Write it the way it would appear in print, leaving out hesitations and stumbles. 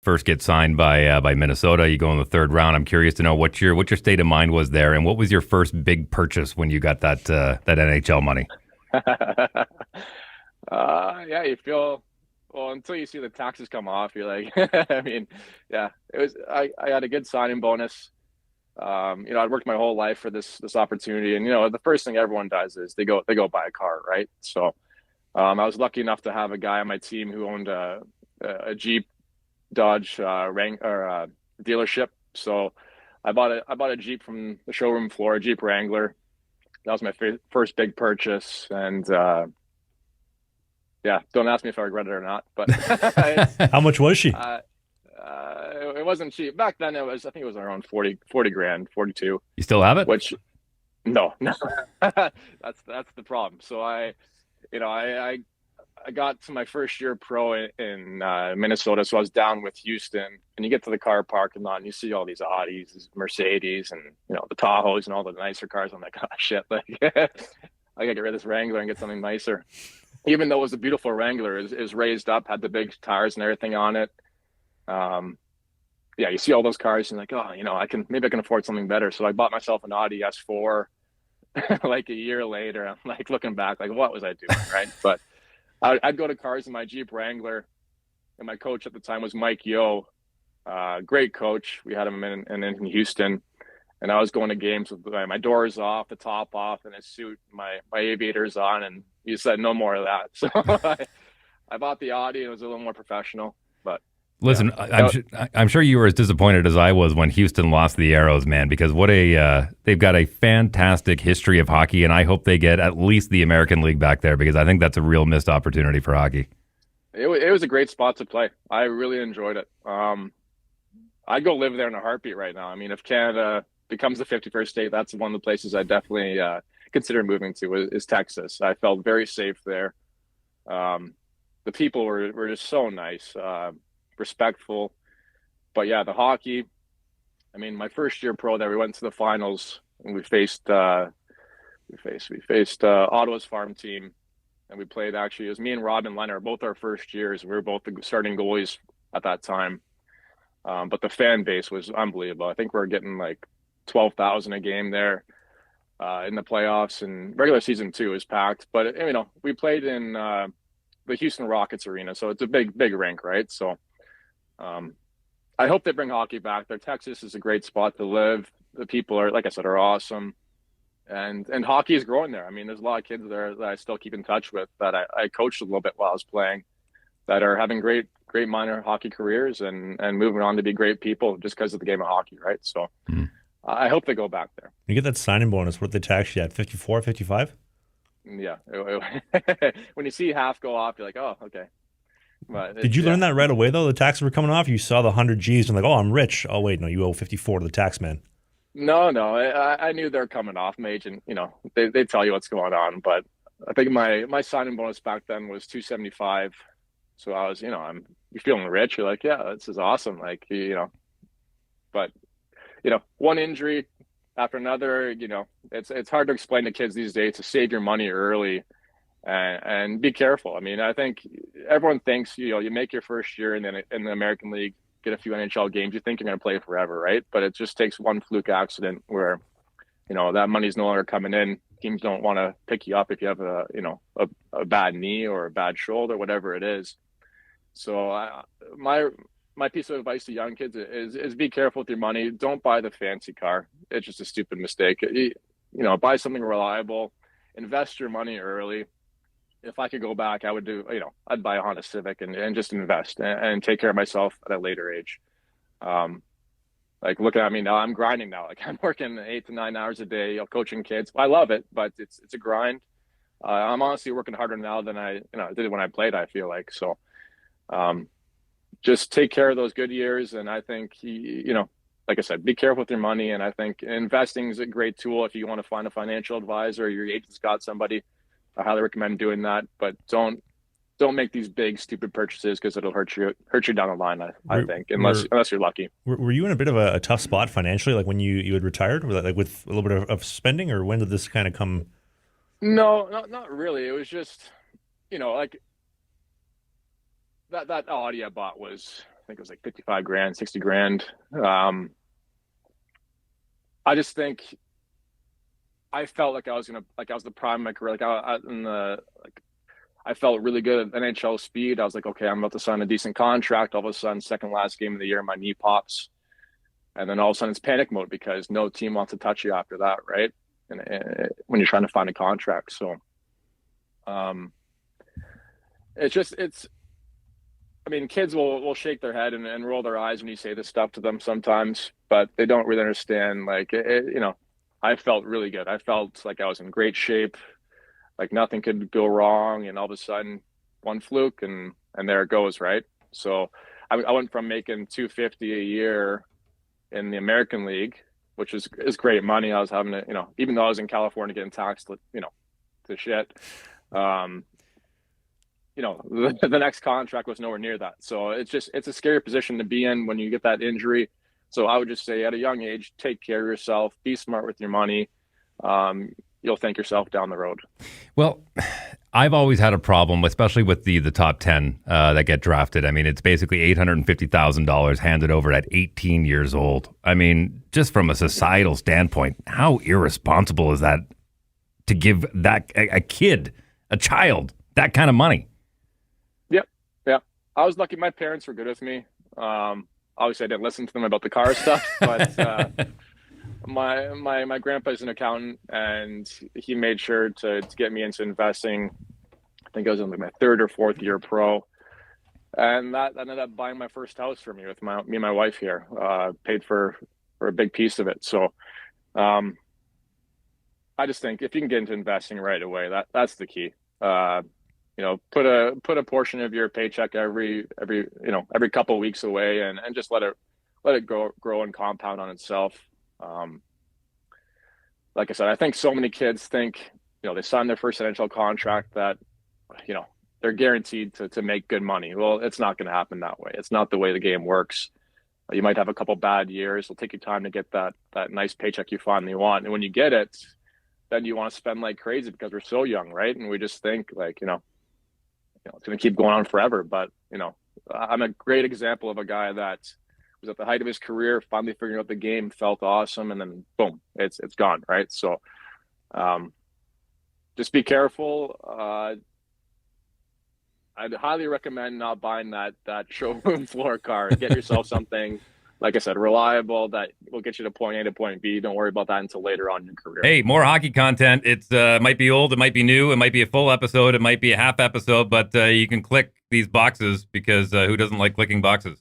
first get signed by Minnesota. You go in the third round. I'm curious to know what your state of mind was there, and what was your first big purchase when you got that NHL money? Yeah, you feel well until you see the taxes come off. You're like, I mean, yeah, it was. I had a good signing bonus. I'd worked my whole life for this opportunity, and the first thing everyone does is they go buy a car, right? So I was lucky enough to have a guy on my team who owned a Jeep Dodge dealership. So I bought a Jeep from the showroom floor, a Jeep Wrangler. That was my first big purchase, and yeah, don't ask me if I regret it or not, but How much was she? uh, it wasn't cheap back then. I think it was around 40 grand, 42. You still have it? Which no, no, that's the problem. So I got to my first year pro in Minnesota, so I was down with Houston, and you get to the car parking lot and you see all these Audis, these Mercedes, and the Tahoes and all the nicer cars. I'm like, oh shit, like I gotta get rid of this Wrangler and get something nicer. Even though it was a beautiful Wrangler, is raised up, had the big tires and everything on it. Yeah, you see all those cars and like, oh, maybe I can afford something better. So I bought myself an Audi S4 like a year later. I'm like looking back, like what was I doing, right? But I'd go to cars in my Jeep Wrangler, and my coach at the time was Mike Yo, great coach. We had him in Houston, and I was going to games with my doors off, the top off, and a suit, my aviators on, and he said no more of that. So I bought the Audi, and it was a little more professional. But Listen, yeah, I'm sure you were as disappointed as I was when Houston lost the Arrows, man, because they've got a fantastic history of hockey, and I hope they get at least the American League back there, because I think that's a real missed opportunity for hockey. it was a great spot to play. I really enjoyed it. I'd go live there in a heartbeat right now. I mean, if Canada becomes the 51st state, that's one of the places I definitely consider moving to is Texas. I felt very safe there. The people were just so nice, respectful. But yeah, the hockey. I mean, my first year pro there, we went to the finals and we faced Ottawa's farm team, and we played. Actually, it was me and Robin Leonard, both our first years. We were both the starting goalies at that time. But the fan base was unbelievable. I think we were getting like 12,000 a game there in the playoffs, and regular season too is packed. But we played in the Houston Rockets arena, so it's a big rink, right? So I hope they bring hockey back there. Texas is a great spot to live. The people are, like I said, are awesome, and hockey is growing there. I mean, there's a lot of kids there that I still keep in touch with that I coached a little bit while I was playing, that are having great minor hockey careers and moving on to be great people just because of the game of hockey, right? So I hope they go back there. You get that signing bonus. What did they tax you at? 54, 55? Yeah. When you see half go off, you're like, oh, okay. But Did you learn that right away, though? The taxes were coming off? You saw the 100 G's and like, oh, I'm rich. Oh, wait, no, you owe 54 to the tax man. No. I knew they're coming off. My agent, they tell you what's going on. But I think my signing bonus back then was 275. So I was, you're feeling rich. You're like, yeah, this is awesome. Like, but one injury after another, it's hard to explain to kids these days to save your money early and be careful. I mean, I think everyone thinks, you make your first year and then in the American League, get a few NHL games, you think you're going to play forever, right? But it just takes one fluke accident where, that money's no longer coming in. Teams don't want to pick you up if you have a bad knee or a bad shoulder, whatever it is. So my piece of advice to young kids is be careful with your money. Don't buy the fancy car. It's just a stupid mistake. Buy something reliable, invest your money early. If I could go back, I would do, I'd buy a Honda Civic and just invest and take care of myself at a later age. Like looking at me now, I'm grinding now. Like I'm working 8 to 9 hours a day, coaching kids. I love it, but it's a grind. I'm honestly working harder now than I did when I played, I feel like. So just take care of those good years. And I think, like I said, be careful with your money. And I think investing is a great tool if you want to find a financial advisor or your agent's got somebody. I highly recommend doing that, but don't make these big stupid purchases because it'll hurt you down the line. I think unless you're lucky. Were you in a bit of a tough spot financially, like when you had retired, like with a little bit of spending, or when did this kind of come? No, not really. It was just, like that Audi I bought was think it was like 55 grand, 60 grand. I just think I felt like I was the prime of my career. I felt really good at NHL speed. I was like, okay, I'm about to sign a decent contract. All of a sudden, second last game of the year, my knee pops. And then all of a sudden it's panic mode because no team wants to touch you after that, right? And when you're trying to find a contract. So I mean, kids will shake their head and roll their eyes when you say this stuff to them sometimes, but they don't really understand. Like, I felt really good. I felt like I was in great shape. Like nothing could go wrong, and all of a sudden, one fluke, and there it goes, right? So, I went from making $250 a year in the American League, which is great money. I was having to, even though I was in California getting taxed, to shit. The next contract was nowhere near that. So it's a scary position to be in when you get that injury. So I would just say, at a young age, take care of yourself, be smart with your money. You'll thank yourself down the road. Well, I've always had a problem, especially with the top 10 that get drafted. I mean, it's basically $850,000 handed over at 18 years old. I mean, just from a societal standpoint, how irresponsible is that to give that a child, that kind of money? Yep. Yeah. I was lucky. My parents were good with me. Obviously, I didn't listen to them about the car stuff, but my grandpa's an accountant, and he made sure to get me into investing. I think I was in like my third or fourth year pro, and that ended up buying my first house for me with me and my wife here. Paid for a big piece of it. So I just think if you can get into investing right away, that's the key. Put a portion of your paycheck every couple of weeks away, and just let it grow and compound on itself. Like I said, I think so many kids think, they sign their first NHL contract that, they're guaranteed to make good money. Well, it's not going to happen that way. It's not the way the game works. You might have a couple bad years. It'll take you time to get that nice paycheck you finally want. And when you get it, then you want to spend like crazy because we're so young, right? And we just think like, it's going to keep going on forever. But, I'm a great example of a guy that was at the height of his career, finally figuring out the game, felt awesome, and then boom, it's gone, right? So just be careful. I'd highly recommend not buying that showroom floor car. Get yourself something, like I said, reliable that will get you to point A to point B. Don't worry about that until later on in your career. Hey, more hockey content. It's might be old, it might be new, it might be a full episode, it might be a half episode, but you can click these boxes because who doesn't like clicking boxes?